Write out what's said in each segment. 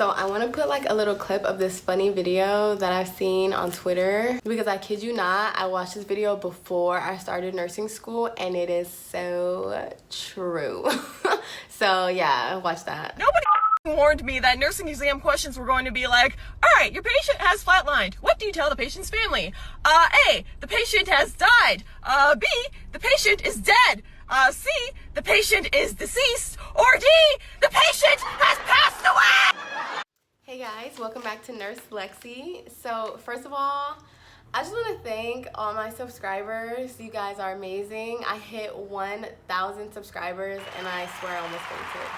So I want to put like a little clip of this funny video that I've seen on Twitter, because I kid you not, I watched this video before I started nursing school and it is so true. So yeah, watch that. Nobody warned me that nursing exam questions were going to be like, all right, your patient has flatlined. What do you tell the patient's family? A, the patient has died. B, the patient is dead. C, the patient is deceased. Or D, the patient has passed away. Hey guys, welcome back to Nurse Lexi. So first of all, I just want to thank all my subscribers. You guys are amazing. I hit 1,000 subscribers and I swear I almost fainted.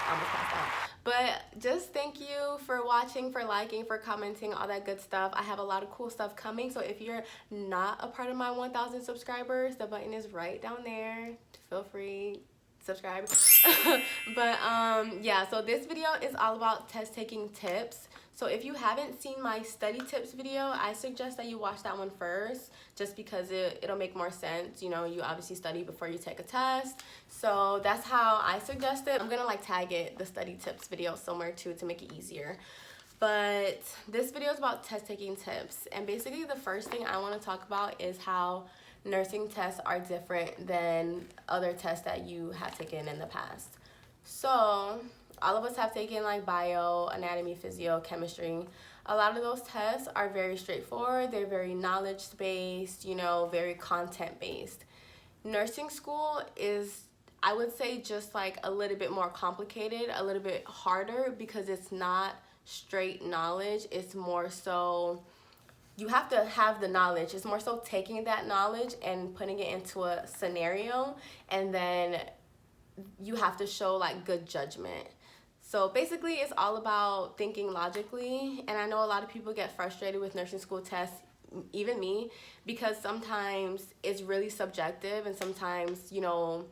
I almost passed out. But just thank you for watching, for liking, for commenting, all that good stuff. I have a lot of cool stuff coming. So if you're not a part of my 1,000 subscribers, the button is right down there. Feel free. Subscribe. But yeah, so this video is all about test taking tips. So if you haven't seen my study tips video, I suggest that you watch that one first, just because it'll make more sense. You know, you obviously study before you take a test, so that's how I suggest it. I'm gonna like tag it, the study tips video, somewhere too, to make it easier. But this video is about test taking tips, and basically the first thing I want to talk about is how nursing tests are different than other tests that you have taken in the past. So all of us have taken like bio, anatomy, physio, chemistry. A lot of those tests are very straightforward. They're very knowledge-based, you know, very content-based. Nursing school is, I would say, just like a little bit more complicated, a little bit harder, because it's not straight knowledge. It's more so you have to have the knowledge. It's more so taking that knowledge and putting it into a scenario, and then you have to show like good judgment. So basically it's all about thinking logically, and I know a lot of people get frustrated with nursing school tests, even me, because sometimes it's really subjective, and sometimes, you know,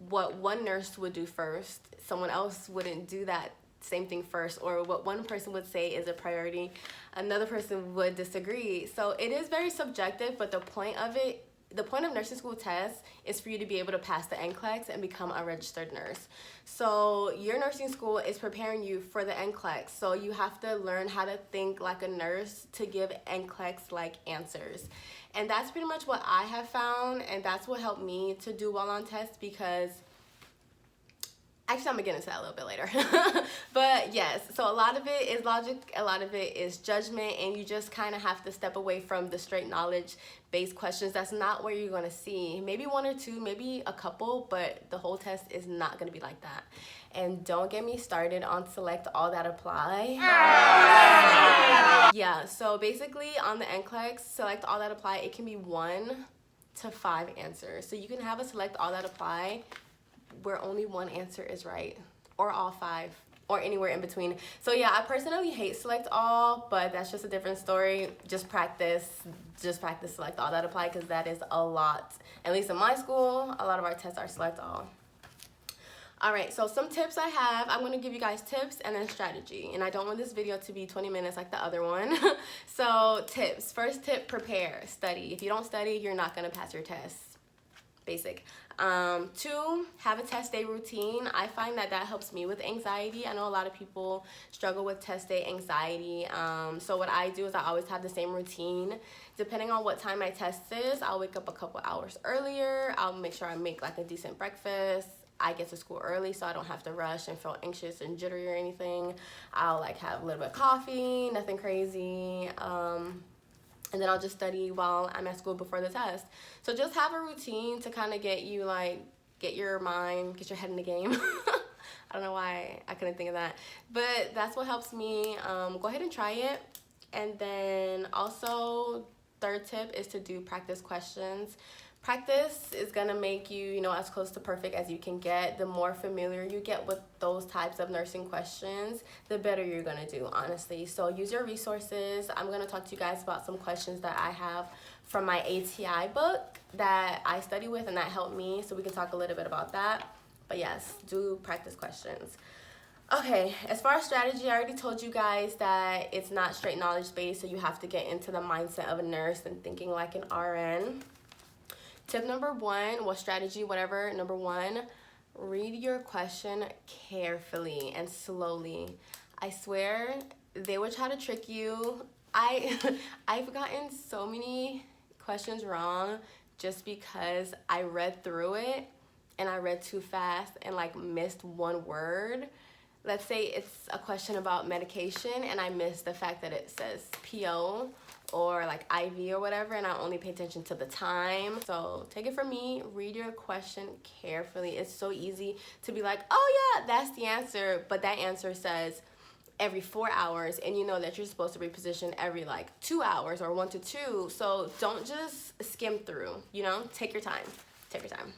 what one nurse would do first, someone else wouldn't do that same thing first, or what one person would say is a priority, another person would disagree. So it is very subjective, but the point of nursing school tests is for you to be able to pass the NCLEX and become a registered nurse. So your nursing school is preparing you for the NCLEX. So you have to learn how to think like a nurse to give NCLEX like answers. And that's pretty much what I have found, and that's what helped me to do well on tests, because actually, I'm gonna get into that a little bit later. But yes, so a lot of it is logic, a lot of it is judgment, and you just kind of have to step away from the straight knowledge-based questions. That's not where you're gonna see. Maybe one or two, maybe a couple, but the whole test is not gonna be like that. And don't get me started on select all that apply. Yeah, so basically on the NCLEX, select all that apply, it can be 1 to 5 answers. So you can have a select all that apply where only one answer is right, or all 5, or anywhere in between. So yeah, I personally hate select all, but that's just a different story. Just practice select all that apply, because that is a lot. At least in my school, a lot of our tests are select all. All right, so some tips I have. I'm gonna give you guys tips and then strategy, and I don't want this video to be 20 minutes like the other one. So tips, first tip, prepare, study. If you don't study, you're not gonna pass your tests. Basic. 2, have a test day routine. I find that helps me with anxiety. I know a lot of people struggle with test day anxiety. So what I do is I always have the same routine. Depending on what time my test is, I'll wake up a couple hours earlier. I'll make sure I make like a decent breakfast. I get to school early so I don't have to rush and feel anxious and jittery or anything. I'll like have a little bit of coffee, nothing crazy. And then I'll just study while I'm at school before the test. So just have a routine to kind of get you like, get your head in the game. I don't know why I couldn't think of that. But that's what helps me. Go ahead and try it. And then also, third tip is to do practice questions. Practice is gonna make you, you know, as close to perfect as you can get. The more familiar you get with those types of nursing questions, the better you're gonna do, honestly. So use your resources. I'm gonna talk to you guys about some questions that I have from my ATI book that I study with and that helped me, so we can talk a little bit about that. But yes, do practice questions. Okay, as far as strategy, I already told you guys that it's not straight knowledge based, so you have to get into the mindset of a nurse and thinking like an RN. Tip number 1, well, strategy, whatever, number 1, read your question carefully and slowly. I swear they would try to trick you. I've gotten so many questions wrong just because I read through it and I read too fast and like missed one word. Let's say it's a question about medication and I missed the fact that it says PO or like IV or whatever, and I only pay attention to the time. So take it from me, read your question carefully. It's so easy to be like, oh yeah, that's the answer, but that answer says every 4 hours, and you know that you're supposed to reposition every like 2 hours or 1 to 2. So don't just skim through, you know, take your time, take your time.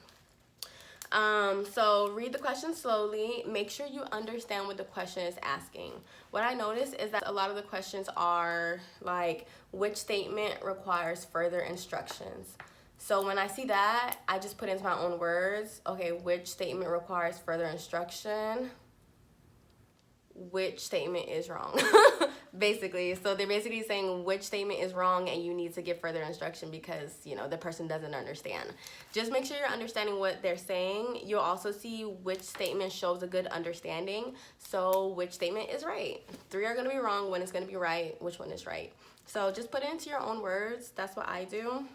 So read the question slowly. Make sure you understand what the question is asking. What I noticed is that a lot of the questions are like, which statement requires further instructions? So when I see that, I just put into my own words, okay, which statement requires further instruction? Which statement is wrong? Basically. So they're basically saying which statement is wrong and you need to give further instruction because, you know, the person doesn't understand. Just make sure you're understanding what they're saying. You'll also see which statement shows a good understanding. So which statement is right? 3 are going to be wrong, 1 is going to be right. Which one is right? So just put it into your own words. That's what I do.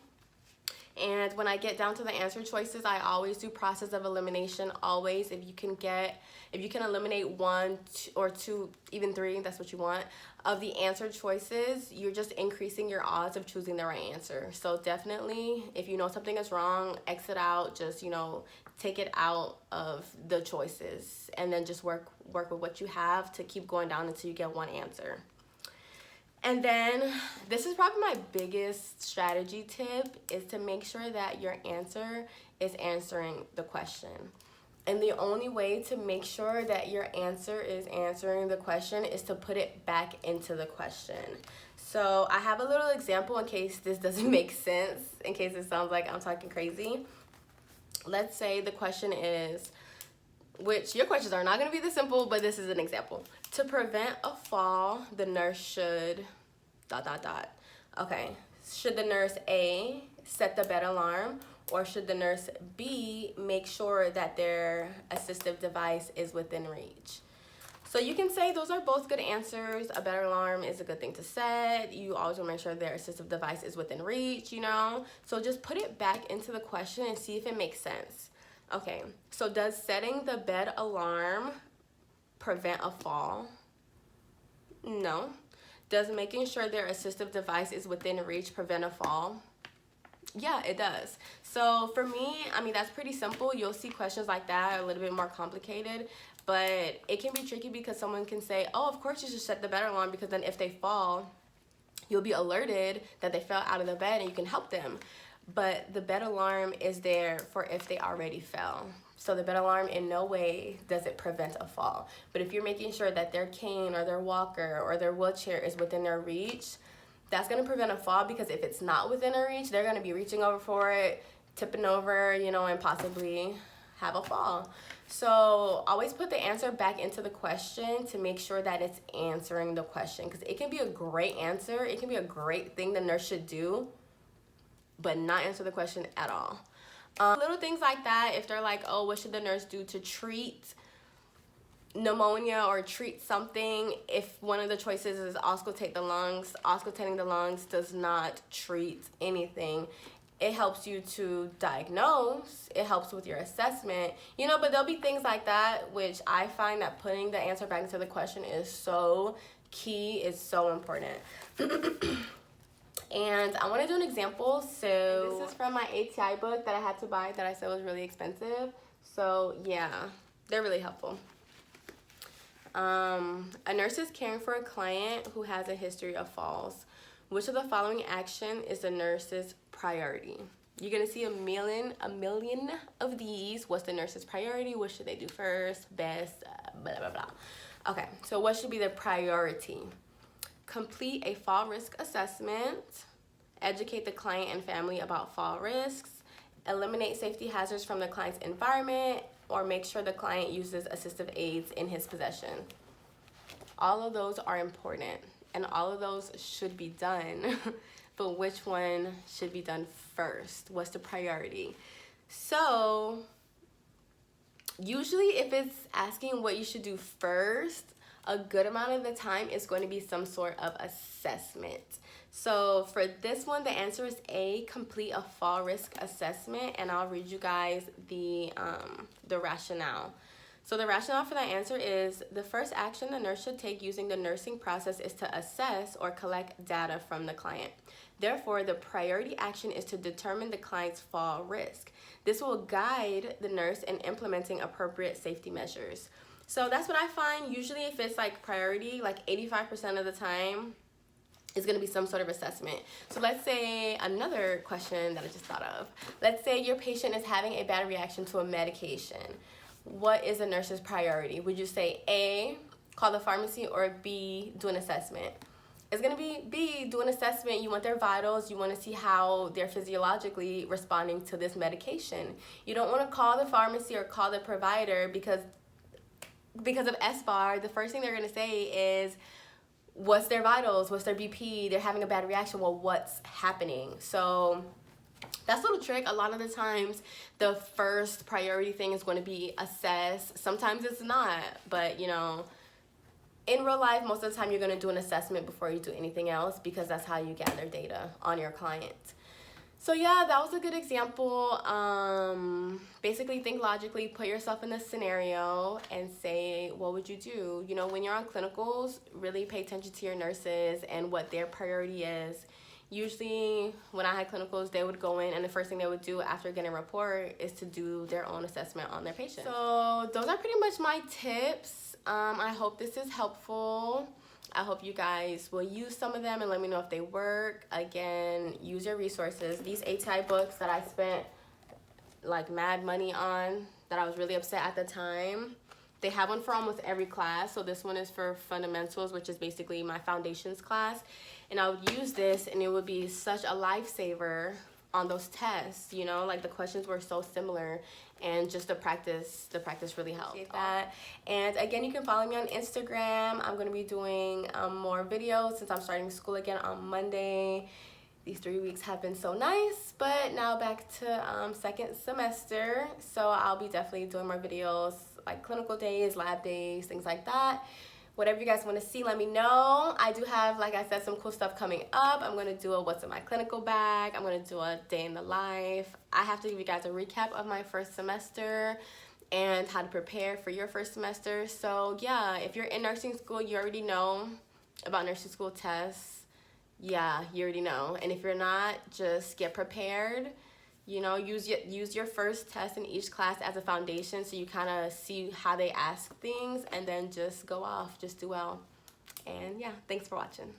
And when I get down to the answer choices, I always do process of elimination. Always, if you can eliminate 1 or 2, even 3, that's what you want, of the answer choices, you're just increasing your odds of choosing the right answer. So definitely, if you know something is wrong, exit out, just, you know, take it out of the choices and then just work with what you have to keep going down until you get one answer. And then this is probably my biggest strategy tip, is to make sure that your answer is answering the question. And the only way to make sure that your answer is answering the question is to put it back into the question. So I have a little example in case this doesn't make sense, in case it sounds like I'm talking crazy. Let's say the question is, which your questions are not going to be this simple, but this is an example. To prevent a fall, the nurse should ... Okay, should the nurse A set the bed alarm, or should the nurse B make sure that their assistive device is within reach? So you can say those are both good answers. A bed alarm is a good thing to set. You always want to make sure their assistive device is within reach, you know? So just put it back into the question and see if it makes sense. Okay, so does setting the bed alarm prevent a fall? No. Does making sure their assistive device is within reach prevent a fall? Yeah, it does. So for me, I mean, that's pretty simple. You'll see questions like that are a little bit more complicated, but it can be tricky because someone can say, oh, of course you should set the bed alarm, because then if they fall, you'll be alerted that they fell out of the bed and you can help them. But the bed alarm is there for if they already fell. So the bed alarm in no way does it prevent a fall. But if you're making sure that their cane or their walker or their wheelchair is within their reach, that's going to prevent a fall, because if it's not within their reach, they're going to be reaching over for it, tipping over, you know, and possibly have a fall. So always put the answer back into the question to make sure that it's answering the question, because it can be a great answer. It can be a great thing the nurse should do, but not answer the question at all. Little things like that, if they're like, oh, what should the nurse do to treat pneumonia or treat something, if one of the choices is auscultate the lungs, auscultating the lungs does not treat anything. It helps you to diagnose, it helps with your assessment, you know, but there'll be things like that, which I find that putting the answer back into the question is so key, is so important. And I want to do an example. So this is from my ATI book that I had to buy, that I said was really expensive. So yeah, they're really helpful. A nurse is caring for a client who has a history of falls. Which of the following action is the nurse's priority? You're gonna see a million of these. What's the nurse's priority? What should they do first, best, blah, blah, blah. Okay, so what should be the priority? Complete a fall risk assessment, educate the client and family about fall risks, eliminate safety hazards from the client's environment, or make sure the client uses assistive aids in his possession. All of those are important, and all of those should be done, but which one should be done first? What's the priority? So usually if it's asking what you should do first, a good amount of the time it's going to be some sort of assessment. So for this one, the answer is A, complete a fall risk assessment, and I'll read you guys the rationale. So the rationale for that answer is the first action the nurse should take using the nursing process is to assess or collect data from the client. Therefore, the priority action is to determine the client's fall risk. This will guide the nurse in implementing appropriate safety measures. So that's what I find. Usually if it's like priority, like 85% of the time, it's going to be some sort of assessment. So let's say another question that I just thought of. Let's say your patient is having a bad reaction to a medication. What is a nurse's priority? Would you say A, call the pharmacy, or B, do an assessment? It's going to be B, do an assessment. You want their vitals. You want to see how they're physiologically responding to this medication. You don't want to call the pharmacy or call the provider because of SBAR. The first thing they're going to say is, what's their vitals? What's their BP? They're having a bad reaction. Well, what's happening? So that's a little trick. A lot of the times, the first priority thing is going to be assess. Sometimes it's not, but you know, in real life, most of the time you're going to do an assessment before you do anything else because that's how you gather data on your client. So yeah, that was a good example. Basically, think logically, put yourself in this scenario and say, what would you do? You know, when you're on clinicals, really pay attention to your nurses and what their priority is. Usually, when I had clinicals, they would go in and the first thing they would do after getting a report is to do their own assessment on their patient. So those are pretty much my tips. I hope this is helpful. I hope you guys will use some of them and let me know if they work. Again, use your resources. These ATI books that I spent like mad money on, that I was really upset at the time, they have one for almost every class. So this one is for fundamentals, which is basically my foundations class. And I would use this and it would be such a lifesaver on those tests, you know, like the questions were so similar and just the practice really helped. That. And again, you can follow me on Instagram. I'm going to be doing more videos since I'm starting school again on Monday. These 3 weeks have been so nice, but now back to second semester. So I'll be definitely doing more videos like clinical days, lab days, things like that. Whatever you guys want to see, let me know. I do have, like I said, some cool stuff coming up. I'm going to do a what's in my clinical bag. I'm going to do a day in the life. I have to give you guys a recap of my first semester and how to prepare for your first semester. So yeah, if you're in nursing school, you already know about nursing school tests. Yeah, you already know. And if you're not, just get prepared. You know, use your first test in each class as a foundation so you kind of see how they ask things and then just go off, just do well. And yeah, thanks for watching.